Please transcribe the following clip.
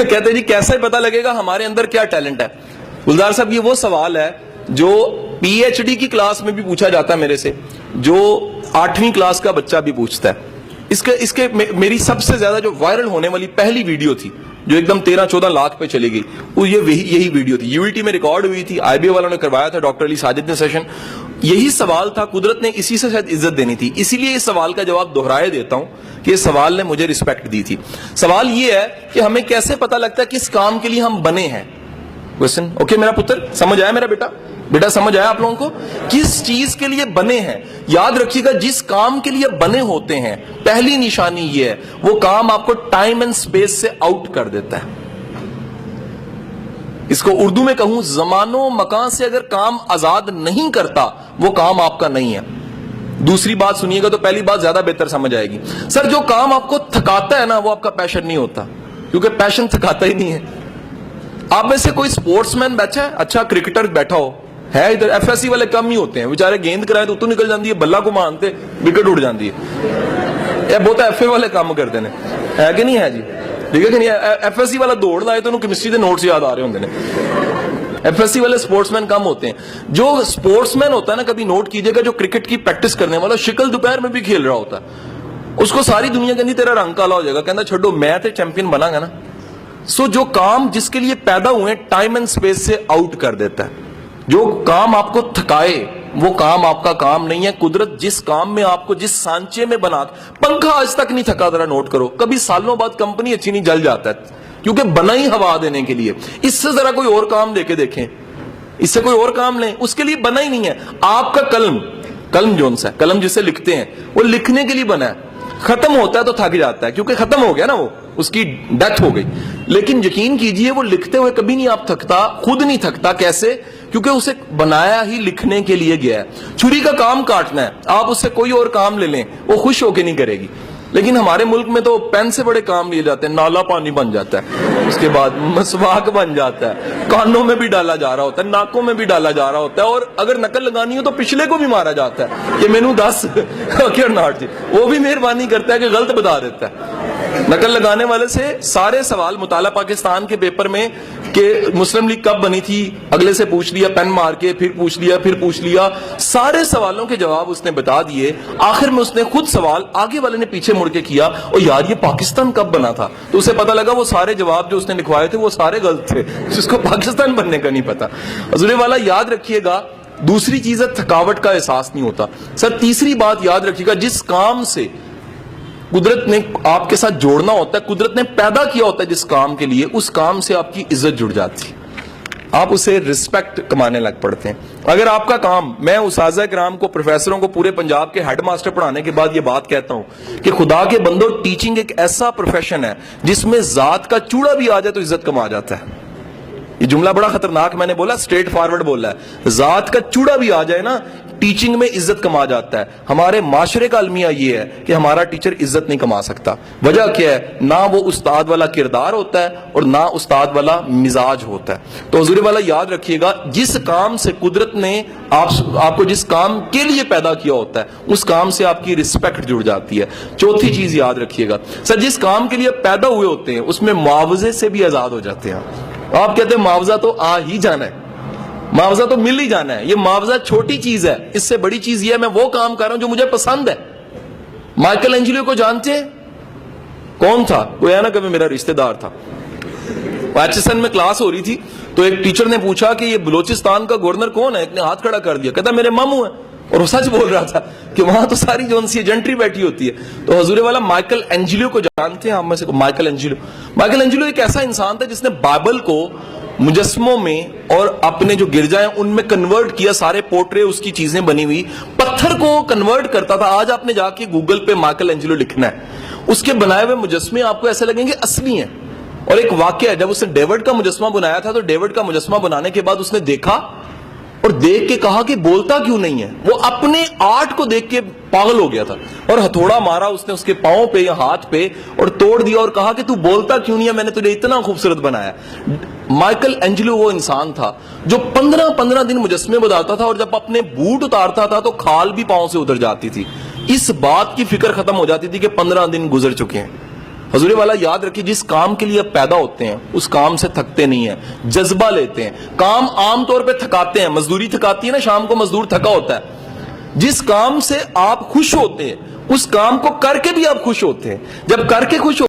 کہتے جی کیسے پتا لگے گا ہمارے اندر کیا ٹیلنٹ ہے؟ گلزار صاحب یہ وہ سوال ہے جو پی ایچ ڈی کی کلاس میں بھی پوچھا جاتا ہے میرے سے, جو 8ویں کلاس کا بچہ بھی پوچھتا ہے. اس کے میری سب سے زیادہ جو وائرل ہونے والی پہلی ویڈیو تھی جو ایک دم 13-14 لاکھ پہ چلی گئی, وہ یہی ویڈیو تھی. یو ای ٹی میں ریکارڈ ہوئی تھی, آئی بی اے والوں نے کروایا تھا, ڈاکٹر علی ساجد نے سیشن. یہی سوال تھا, قدرت نے اسی سے شاید عزت دینی تھی, اسی لیے اس سوال کا جواب دہرائے دیتا ہوں کہ اس سوال نے مجھے رسپیکٹ دی تھی. سوال یہ ہے کہ ہمیں کیسے پتا لگتا ہے کس کام کے لیے ہم بنے ہیں. اوکے میرا پتر, سمجھ آیا میرا بیٹا سمجھ آیا آپ لوگوں کو کس چیز کے لیے بنے ہیں؟ یاد رکھیے گا جس کام کے لیے بنے ہوتے ہیں پہلی نشانی یہ ہے وہ کام آپ کو ٹائم اینڈ سپیس سے آؤٹ کر دیتا ہے. اس کو اردو میں کہوں, زمان و مکان سے اگر کام آزاد نہیں کرتا وہ کام آپ کا نہیں ہے. دوسری بات سنیے گا تو پہلی بات زیادہ بہتر سمجھ آئے گی. سر جو کام آپ کو تھکاتا ہے نا وہ آپ کا پیشن نہیں ہوتا, کیونکہ پیشن تھکاتا ہی نہیں ہے. آپ میں سے کوئی سپورٹس مین بیٹھا ہے, اچھا کرکٹر بیٹھا ہو ہے ادھر؟ ایف ایس سی والے کم ہی ہوتے ہیں بیچارے, گیند کرائے تو نکل جاتی ہے, بلا کو مانتے وکٹ اڑ جاتی ہے. بہت ایف اے والے کام کرتے ہیں, ہے کہ نہیں ہے جی؟ ٹھیک ہے کہ نہیں؟ ایف ایس سی والا دوڑ لائے تو کیمسٹری کے نوٹس یاد آ رہے ہوتے ہیں. ایف ایس سی والے سپورٹس مین کم ہوتے ہیں. جو سپورٹس مین ہوتا ہے نا, کبھی نوٹ کیجئے گا, جو کرکٹ کی پریکٹس کرنے والا شکل دوپہر میں بھی کھیل رہا ہوتا ہے, اس کو ساری دنیا کہنی تیرا رنگ کالا ہو جائے گا, کہنا چھوڑو میں تے چیمپئن بنا گا نا. سو جو کام جس کے لیے پیدا ہوئے ٹائم اینڈ سپیس سے آؤٹ کر دیتا ہے. جو کام آپ کو تھکائے وہ کام آپ کا کام نہیں ہے. قدرت جس کام میں آپ کو جس سانچے میں بنا, پنکھا آج تک نہیں تھکا, ذرا نوٹ کرو, کبھی سالوں بعد کمپنی اچھی نہیں جل جاتا ہے, کیونکہ بنا ہی ہوا دینے کے لیے. اس سے ذرا کوئی اور کام لے کے دیکھیں, اس سے کوئی اور کام لیں, اس کے لیے بنا ہی نہیں ہے. آپ کا قلم جون سا قلم جسے لکھتے ہیں وہ لکھنے کے لیے بنا ہے. ختم ہوتا ہے تو تھک جاتا ہے, کیونکہ ختم ہو گیا نا, وہ اس کی ڈیتھ ہو گئی. لیکن یقین کیجئے وہ لکھتے ہوئے کبھی نہیں آپ تھکتا, خود نہیں تھکتا. کیسے؟ کیونکہ اسے بنایا ہی لکھنے کے لیے گیا ہے. چھری کا کام کاٹنا ہے, آپ اس سے کوئی اور کام لے لیں وہ خوش ہو کے نہیں کرے گی. لیکن ہمارے ملک میں تو پین سے بڑے کام لیے جاتے ہیں. نالا پانی بن جاتا ہے, اس کے بعد مسواک بن جاتا ہے, کانوں میں بھی ڈالا جا رہا ہوتا ہے, ناکوں میں بھی ڈالا جا رہا ہوتا ہے, اور اگر نقل لگانی ہو تو پچھلے کو بھی مارا جاتا ہے کہ مینو 10 جی, وہ بھی مہربانی کرتا ہے کہ غلط بتا دیتا ہے. نقل لگانے والے سے سارے سوال مطالعہ پاکستان کے پیپر میں کہ مسلم لیگ کب بنی تھی, اگلے سے پوچھ لیا پین مار کے, پھر پوچھ لیا, سارے سوالوں کے جواب اس نے بتا دیے. آخر میں اس نے خود سوال آگے والے نے پیچھے مڑ کے کیا, اور یار یہ پاکستان کب بنا تھا, تو اسے پتا لگا وہ سارے جواب جو اس نے لکھوائے تھے وہ سارے غلط تھے, جس کو پاکستان بننے کا نہیں پتا. حضور والا یاد رکھیے گا, دوسری چیز ہے تھکاوٹ کا احساس نہیں ہوتا. سر تیسری بات یاد رکھیے گا, جس کام سے قدرت نے آپ کے ساتھ جوڑنا ہوتا ہے, قدرت نے پیدا کیا ہوتا ہے جس کام کے لیے, اس کام سے آپ کی عزت جڑ جاتی ہے, آپ اسے رسپیکٹ کمانے لگ پڑتے ہیں. اگر آپ کا کام, میں اساتذہ کرام کو, پروفیسروں کو پورے پنجاب کے ہیڈ ماسٹر پڑھانے کے بعد یہ بات کہتا ہوں کہ خدا کے بندو, ٹیچنگ ایک ایسا پروفیشن ہے جس میں ذات کا چوڑا بھی آ جائے تو عزت کما جاتا ہے. یہ جملہ بڑا خطرناک میں نے بولا, اسٹریٹ فارورڈ بولا ہے, ذات کا چوڑا بھی آ جائے نا ٹیچنگ میں عزت کما جاتا ہے. ہمارے معاشرے کا المیہ یہ ہے کہ ہمارا ٹیچر عزت نہیں کما سکتا. وجہ کیا ہے؟ نہ وہ استاد والا کردار ہوتا ہے اور نہ استاد والا مزاج ہوتا ہے. تو حضور والا یاد رکھیے گا, جس کام سے قدرت نے آپ کو جس کام کے لیے پیدا کیا ہوتا ہے اس کام سے آپ کی رسپیکٹ جڑ جاتی ہے. چوتھی چیز یاد رکھیے گا, سر جس کام کے لیے پیدا ہوئے ہوتے ہیں اس میں معاوضے سے بھی آزاد ہو جاتے ہیں. آپ کہتے ہیں معاوضہ تو آ ہی جانا ہے, معاوضہ تو مل ہی جانا ہے. یہ معاوضہ چھوٹی چیز ہے, اس سے بڑی چیز یہ ہے میں وہ کام کر رہا ہوں جو مجھے پسند ہے. مائیکل اینجلو کو جانتے ہیں؟ کون تھا؟ کوئی ہے نا کبھی میرا رشتہ دار تھا. ایچ میں کلاس ہو رہی تھی تو ایک ٹیچر نے پوچھا کہ یہ بلوچستان کا گورنر کون ہے؟ ایک نے ہاتھ کھڑا کر دیا, کہتا میرے ماموں ہیں. اور وہ سچ بول رہا تھا کہ وہاں تو ساری جو سی ایجنٹری بیٹھی ہوتی ہے. تو حضور والا مائیکل اینجلو کو جانتے ہیں آپ میں سے؟ مائیکل اینجلو ایک ایسا انسان تھا جس نے بائبل کو مجسموں میں اور اپنے جو گرجا ہیں ان میں کنورٹ کیا. سارے پورٹرے اس کی چیزیں بنی ہوئی, پتھر کو کنورٹ کرتا تھا. آج آپ نے جا کے گوگل پہ مائیکل اینجلو لکھنا ہے, اس کے بنائے ہوئے مجسمے آپ کو ایسے لگیں گے اصلی ہیں. اور ایک واقعہ ہے, جب اس نے ڈیوڈ کا مجسمہ بنایا تھا تو ڈیوڈ کا مجسمہ بنانے کے بعد اس نے دیکھا اور دیکھ کے کہا کہ بولتا کیوں نہیں ہے. وہ اپنے آرٹ کو دیکھ کے پاگل ہو گیا تھا اور ہتھوڑا مارا اس نے اس کے پاؤں پہ یا ہاتھ پہ اور توڑ دیا اور کہا کہ تو بولتا کیوں نہیں ہے, میں نے تجھے اتنا خوبصورت بنایا. مائیکل اینجلو وہ انسان تھا جو 15 دن مجسمے بناتا تھا, اور جب اپنے بوٹ اتارتا تھا تو کھال بھی پاؤں سے ادھر جاتی تھی. اس بات کی فکر ختم ہو جاتی تھی کہ 15 دن گزر چکے ہیں. حضور والا یاد رکھیے، جس کام کے لیے آپ پیدا ہوتے ہیں اس کام سے تھکتے نہیں ہیں، جذبہ لیتے ہیں. کام عام طور پہ تھکاتے ہیں، مزدوری تھکاتی ہے نا، شام کو مزدور تھکا ہوتا ہے. جس کام سے آپ خوش ہوتے ہیں اس کام کو کر کے بھی آپ خوش ہوتے ہیں. جب کر کے خوش